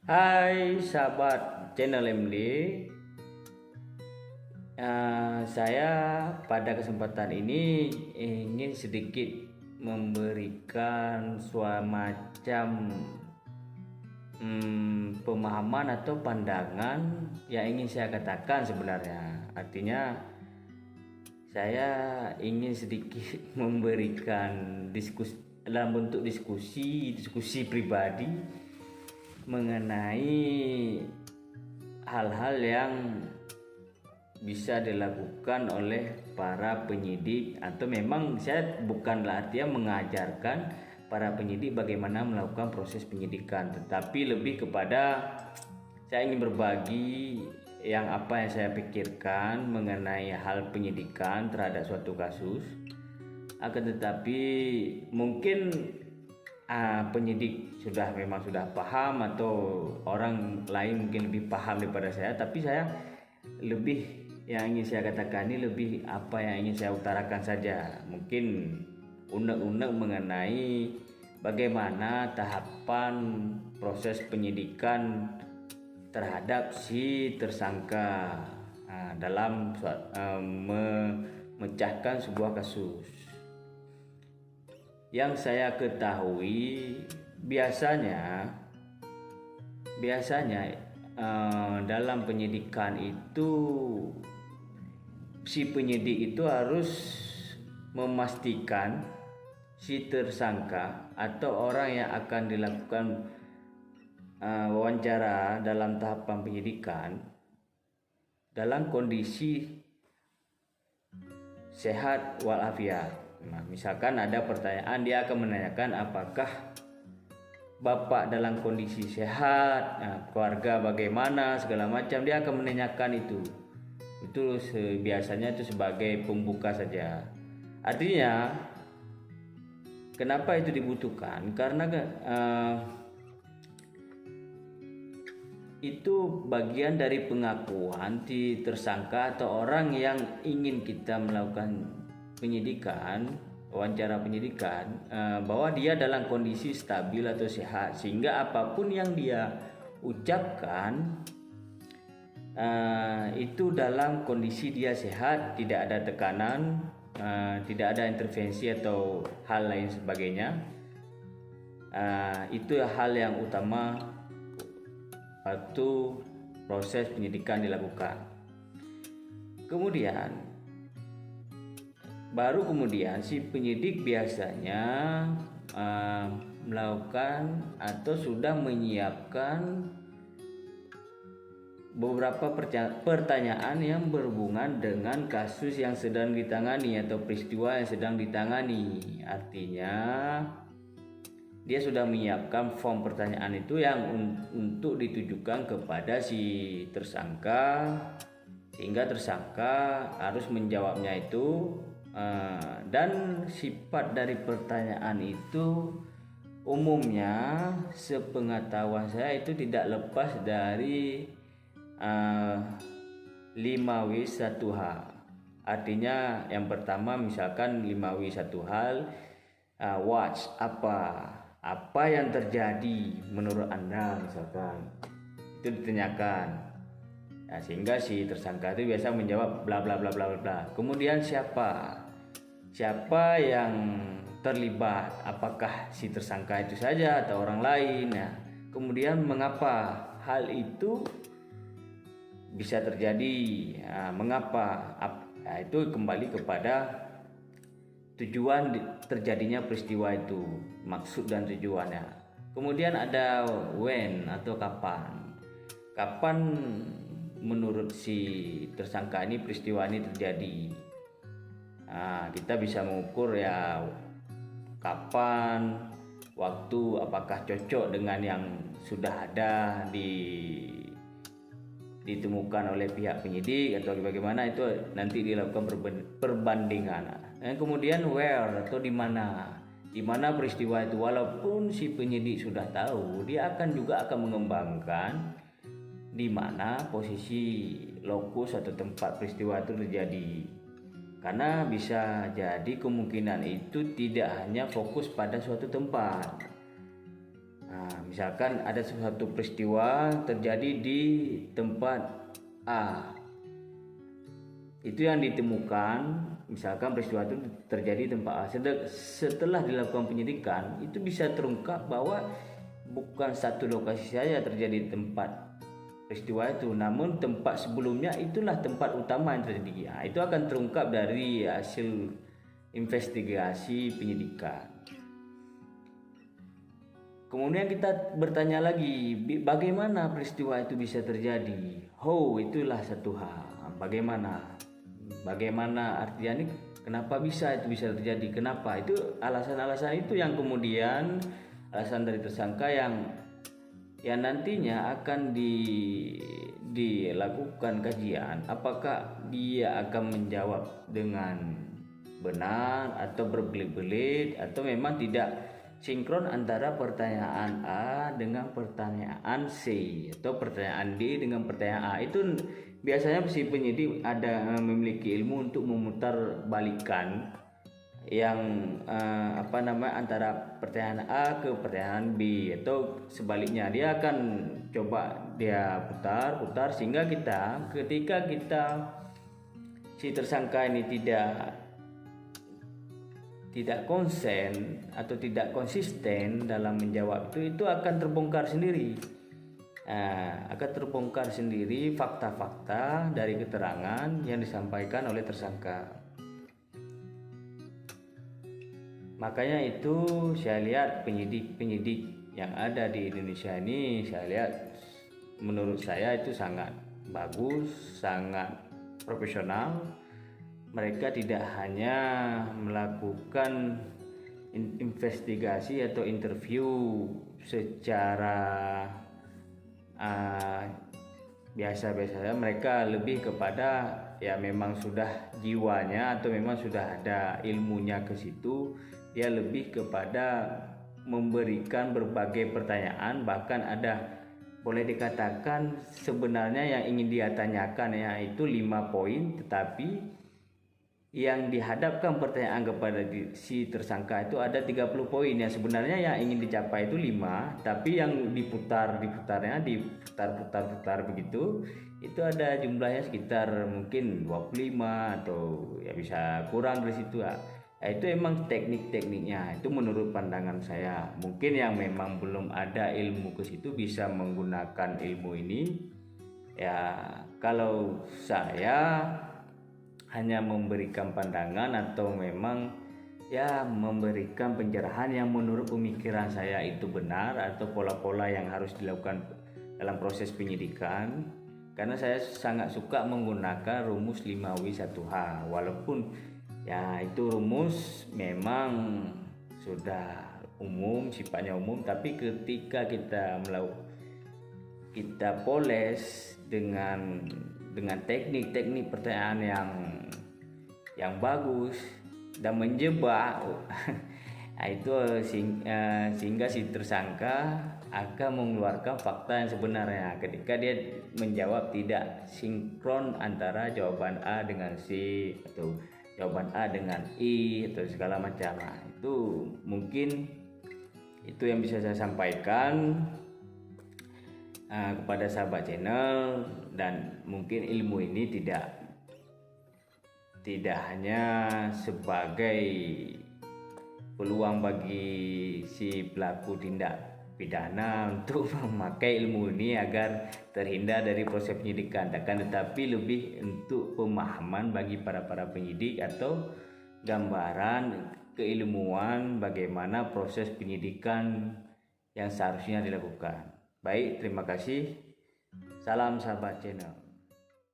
Hai sahabat channel MD. Saya pada kesempatan ini ingin sedikit memberikan semacam pemahaman atau pandangan yang ingin saya katakan sebenarnya. Artinya saya ingin sedikit memberikan diskusi dalam bentuk diskusi pribadi mengenai hal-hal yang bisa dilakukan oleh para penyidik, atau memang saya bukanlah artinya mengajarkan para penyidik bagaimana melakukan proses penyidikan, tetapi lebih kepada saya ingin berbagi apa yang saya pikirkan mengenai hal penyidikan terhadap suatu kasus. Akan tetapi mungkin penyidik memang sudah paham, atau orang lain mungkin lebih paham daripada saya, tapi saya lebih yang ingin saya katakan ini lebih apa yang ingin saya utarakan saja, mungkin unek-unek mengenai bagaimana tahapan proses penyidikan terhadap si tersangka dalam memecahkan sebuah kasus. Yang saya ketahui biasanya dalam penyidikan itu si penyidik itu harus memastikan si tersangka atau orang yang akan dilakukan wawancara dalam tahapan penyidikan dalam kondisi sehat walafiat. Misalkan ada pertanyaan, dia akan menanyakan apakah Bapak dalam kondisi sehat, keluarga bagaimana, segala macam, dia akan menanyakan itu. Itu biasanya itu sebagai pembuka saja. Artinya kenapa itu dibutuhkan? Karena itu bagian dari pengakuan si tersangka atau orang yang ingin kita melakukan penyidikan, wawancara penyidikan, bahwa dia dalam kondisi stabil atau sehat, sehingga apapun yang dia ucapkan itu dalam kondisi dia sehat, tidak ada tekanan, tidak ada intervensi atau hal lain sebagainya. Itu hal yang utama waktu proses penyidikan dilakukan. Baru kemudian si penyidik biasanya melakukan atau sudah menyiapkan beberapa pertanyaan yang berhubungan dengan kasus yang sedang ditangani atau peristiwa yang sedang ditangani. Artinya dia sudah menyiapkan form pertanyaan itu yang untuk ditujukan kepada si tersangka, sehingga tersangka harus menjawabnya itu. Dan sifat dari pertanyaan itu umumnya sepengetahuan saya itu tidak lepas dari 5W1H. Artinya yang pertama misalkan 5W1H, watch, apa yang terjadi menurut Anda, misalkan itu ditanyakan. Sehingga si tersangka itu biasa menjawab bla bla bla bla bla. Kemudian siapa yang terlibat, apakah si tersangka itu saja atau orang lain. Kemudian mengapa hal itu bisa terjadi, mengapa, itu kembali kepada tujuan terjadinya peristiwa itu, maksud dan tujuannya. Kemudian ada when atau kapan menurut si tersangka ini peristiwa ini terjadi. Kita bisa mengukur kapan, waktu, apakah cocok dengan yang sudah ada ditemukan oleh pihak penyidik atau bagaimana, itu nanti dilakukan perbandingan. Dan kemudian where atau di mana peristiwa itu. Walaupun si penyidik sudah tahu, dia juga akan mengembangkan di mana posisi lokus atau tempat peristiwa itu terjadi. Karena bisa jadi kemungkinan itu tidak hanya fokus pada suatu tempat. Misalkan ada suatu peristiwa terjadi di tempat A, itu yang ditemukan, misalkan peristiwa itu terjadi di tempat A. Setelah dilakukan penyidikan, itu bisa terungkap bahwa bukan satu lokasi saja terjadi di tempat peristiwa itu, namun tempat sebelumnya itulah tempat utama yang terjadi. Itu akan terungkap dari hasil investigasi penyidikan. Kemudian kita bertanya lagi, bagaimana peristiwa itu bisa terjadi? Itulah satu hal. Bagaimana artinya, kenapa bisa itu bisa terjadi? Kenapa? Itu alasan-alasan itu yang kemudian alasan dari tersangka yang nantinya akan dilakukan kajian, apakah dia akan menjawab dengan benar atau berbelit-belit, atau memang tidak sinkron antara pertanyaan A dengan pertanyaan C atau pertanyaan D dengan pertanyaan A. Itu biasanya si penyidik ada memiliki ilmu untuk memutar balikan yang antara pertanyaan A ke pertanyaan B, atau sebaliknya dia akan coba dia putar sehingga ketika kita si tersangka ini tidak konsen atau tidak konsisten dalam menjawab itu akan terbongkar sendiri. Akan terbongkar sendiri fakta-fakta dari keterangan yang disampaikan oleh tersangka. Makanya itu saya lihat penyidik yang ada di Indonesia ini, saya lihat menurut saya itu sangat bagus, sangat profesional. Mereka tidak hanya melakukan investigasi atau interview secara biasa-biasa saja. Mereka lebih kepada memang sudah jiwanya atau memang sudah ada ilmunya ke situ. Dia lebih kepada memberikan berbagai pertanyaan, bahkan ada boleh dikatakan sebenarnya yang ingin dia tanyakan yaitu 5 poin, tetapi yang dihadapkan pertanyaan kepada si tersangka itu ada 30 poin. Yang sebenarnya yang ingin dicapai itu 5, tapi yang diputar begitu, itu ada jumlahnya sekitar mungkin 25 atau bisa kurang dari situ. Itu emang teknik-tekniknya, itu menurut pandangan saya. Mungkin yang memang belum ada ilmu ke situ bisa menggunakan ilmu ini. Kalau saya hanya memberikan pandangan atau memang memberikan pencerahan yang menurut pemikiran saya itu benar, atau pola-pola yang harus dilakukan dalam proses penyidikan. Karena saya sangat suka menggunakan rumus 5W1H, walaupun itu rumus memang sudah sifatnya umum, tapi ketika kita poles dengan teknik-teknik pertanyaan yang bagus dan menjebak itu sehingga si tersangka akan mengeluarkan fakta yang sebenarnya ketika dia menjawab tidak sinkron antara jawaban A dengan C atau jawaban A dengan I atau segala macam. Itu mungkin itu yang bisa saya sampaikan kepada sahabat channel. Dan mungkin ilmu ini tidak hanya sebagai peluang bagi si pelaku tindak pidana untuk memakai ilmu ini agar terhindar dari proses penyidikan, tetapi lebih untuk pemahaman bagi para penyidik atau gambaran keilmuan bagaimana proses penyidikan yang seharusnya dilakukan. Baik, terima kasih. Salam sahabat channel.